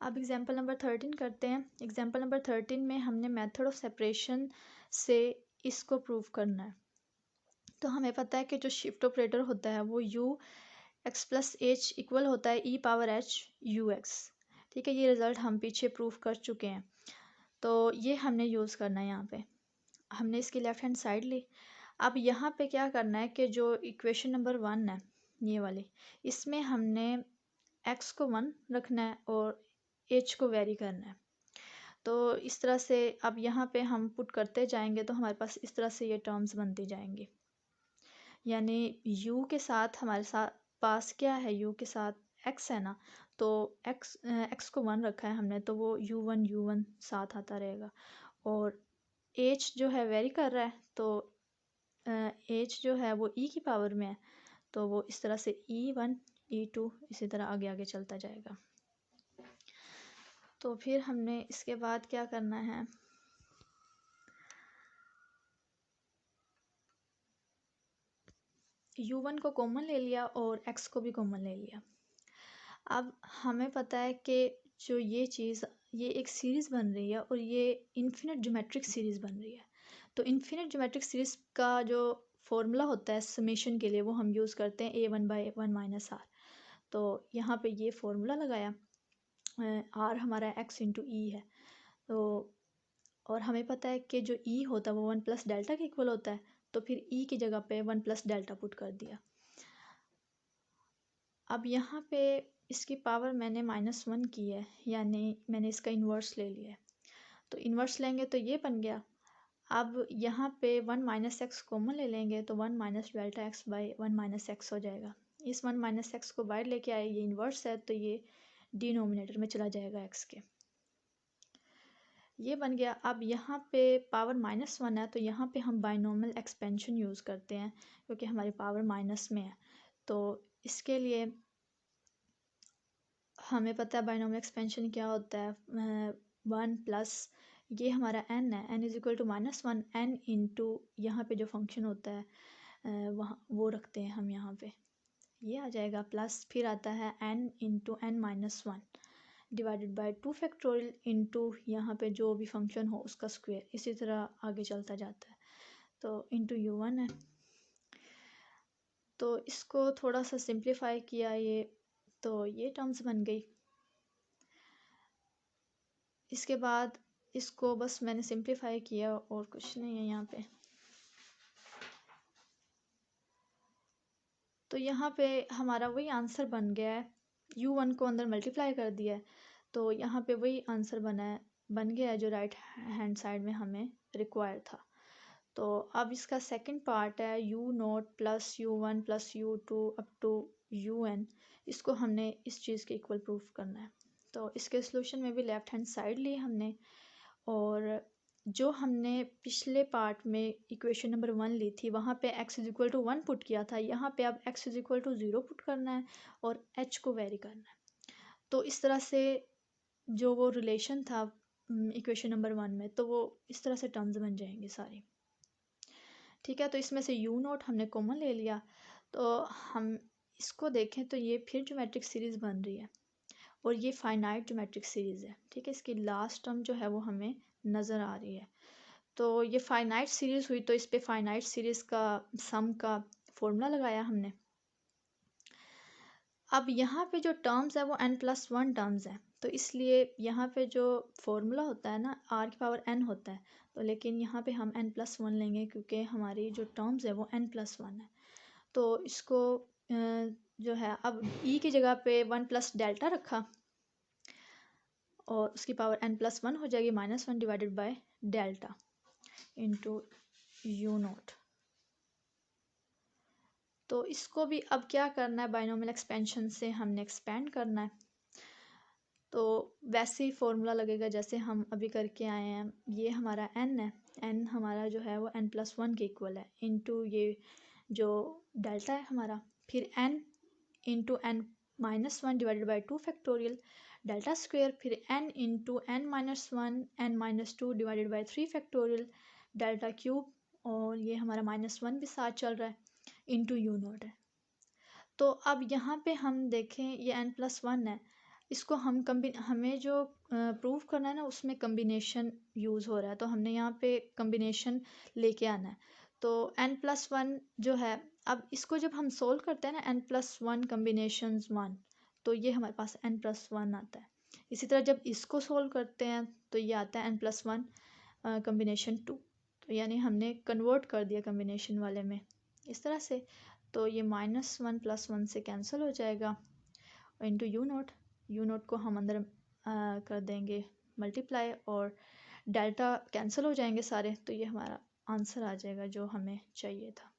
अब example number 13 करते हैं। एग्जांपल नंबर 13 में हमने मेथड ऑफ सेपरेशन से इसको प्रूव करना है। तो हमें पता है कि जो शिफ्ट ऑपरेटर होता है वो you x plus H equal होता है ई पावर एच यू एक्स। ठीक है, ये रिज़ल्ट हम पीछे प्रूव कर चुके हैं, तो ये हमने यूज़ करना है। यहाँ पे हमने इसकी लेफ़्ट हैंड साइड ली। अब यहाँ पे क्या करना है कि जो इक्वेशन नंबर 1 है ये वाली, इसमें हमने एक्स को 1 रखना है और एच को वेरी करना है। तो इस तरह से अब यहाँ पे हम पुट करते जाएंगे तो हमारे पास इस तरह से ये टर्म्स बनती जाएंगी। यानी u के साथ हमारे साथ पास क्या है, u के साथ x है ना, तो x को 1 रखा है हमने, तो वो u1 साथ आता रहेगा। और h जो है वेरी कर रहा है, तो h जो है वो e की पावर में है, तो वो इस तरह से e1 e2 इसी तरह आगे आगे चलता जाएगा। तो फिर हमने इसके बाद क्या करना है, u1 को कॉमन ले लिया और x को भी कॉमन ले लिया। अब हमें पता है कि जो ये चीज़, ये एक सीरीज़ बन रही है और ये इन्फिनिट ज्योमेट्रिक सीरीज़ बन रही है। तो इन्फिनिट ज्योमेट्रिक सीरीज़ का जो फॉर्मूला होता है समेशन के लिए, वो हम यूज़ करते हैं a1/1 माइनस आर। तो यहाँ पे ये फॉर्मूला लगाया, आर हमारा x इंटू ई है। तो और हमें पता है कि जो e होता है वो 1 प्लस डेल्टा के इक्वल होता है, तो फिर e की जगह पे 1 प्लस डेल्टा पुट कर दिया। अब यहाँ पे इसकी पावर मैंने -1 की है, यानी मैंने इसका इन्वर्स ले लिया है। तो इन्वर्स लेंगे तो ये बन गया। अब यहाँ पे 1 माइनस एक्स कॉमन ले लेंगे तो 1 minus delta x by 1 minus x हो जाएगा। इस 1 माइनस एक्स को बाहर लेके आए, ये इन्वर्स है तो ये डिनोमिनेटर में चला जाएगा एक्स के। ये बन गया। अब यहाँ पे पावर -1 है तो यहाँ पे हम बाइनोमियल एक्सपेंशन यूज़ करते हैं क्योंकि हमारी पावर माइनस में है। तो इसके लिए हमें पता है बाइनोमियल एक्सपेंशन क्या होता है, 1 प्लस ये हमारा n है, n is equal to -1 n into यहाँ पे जो फंक्शन होता है वहाँ वो रखते हैं हम यहाँ पे, ये आ जाएगा प्लस, फिर आता है n into n minus 1 divided by 2 factorial into यहाँ पे जो भी फंक्शन हो उसका स्क्वायर, इसी तरह आगे चलता जाता है। तो इंटू u1 है। तो इसको थोड़ा सा सिंप्लीफाई किया ये, तो ये टर्म्स बन गई। इसके बाद इसको बस मैंने सिंप्लीफाई किया और कुछ नहीं है यहाँ पे। तो यहाँ पे हमारा वही आंसर बन गया है, u1 को अंदर मल्टीप्लाई कर दिया है, तो यहाँ पे वही आंसर बन गया है जो राइट हैंड साइड में हमें रिक्वायर था। तो अब इसका सेकंड पार्ट है u0 plus u1 plus u2 up to un, इसको हमने इस चीज़ के इक्वल प्रूफ करना है। तो इसके सॉल्यूशन में भी लेफ़्ट हैंड साइड ली हमने, और जो हमने पिछले पार्ट में इक्वेशन नंबर 1 ली थी वहाँ पे x is equal to 1 put किया था, यहाँ पे अब x is equal to 0 put करना है और h को वेरी करना है। तो इस तरह से जो वो रिलेशन था इक्वेशन नंबर 1 में, तो वो इस तरह से टर्म्स बन जाएंगे सारी। ठीक है, तो इसमें से u0 हमने कॉमन ले लिया, तो हम इसको देखें तो ये फिर ज्योमेट्रिक सीरीज़ बन रही है और ये फाइनाइट ज्योमेट्रिक सीरीज़ है। ठीक है, इसकी लास्ट टर्म जो है वो हमें नज़र आ रही है। तो ये फाइनाइट सीरीज़ हुई, तो इस पे फाइनाइट सीरीज़ का सम का फॉर्मूला लगाया हमने। अब यहाँ पे जो टर्म्स है वो n+1 टर्म्स है, तो इसलिए यहाँ पे जो फॉर्मूला होता है ना r की पावर n होता है, तो लेकिन यहाँ पे हम n+1 लेंगे क्योंकि हमारी जो टर्म्स है वो n+1 है। तो इसको जो है अब e की जगह पे 1 प्लस डेल्टा रखा और उसकी पावर n+1 हो जाएगी -1 divided by delta into u0। तो इसको भी अब क्या करना है, बाइनोमियल एक्सपेंशन से हमने एक्सपेंड करना है। तो वैसे ही फॉर्मूला लगेगा जैसे हम अभी करके आए हैं। ये हमारा n है, n हमारा जो है वो n+1 के इक्वल है, इंटू ये जो डेल्टा है हमारा, फिर n into n-1 divided by 2 factorial delta square, फिर n into n-1 n-2 divided by 3 factorial delta cube, और ये हमारा -1 भी साथ चल रहा है इंटू u0 है। तो अब यहाँ पे हम देखें ये n+1 है, इसको हमें जो प्रूव करना है ना, उसमें कम्बिनेशन यूज़ हो रहा है, तो हमने यहाँ पे कम्बिनेशन लेके आना है। तो n+1 जो है, अब इसको जब हम सोल्व करते हैं ना, n+1 कम्बिनेशन 1, तो ये हमारे पास n+1 आता है। इसी तरह जब इसको सोल्व करते हैं तो ये आता है n+1 कम्बिनेशन 2। तो यानी हमने कन्वर्ट कर दिया कम्बिनेशन वाले में इस तरह से। तो ये -1 + 1 से कैंसिल हो जाएगा, इंटू यू नोट को हम अंदर कर देंगे मल्टीप्लाई, और डेल्टा कैंसिल हो जाएंगे सारे, तो ये हमारा आंसर आ जाएगा जो हमें चाहिए था।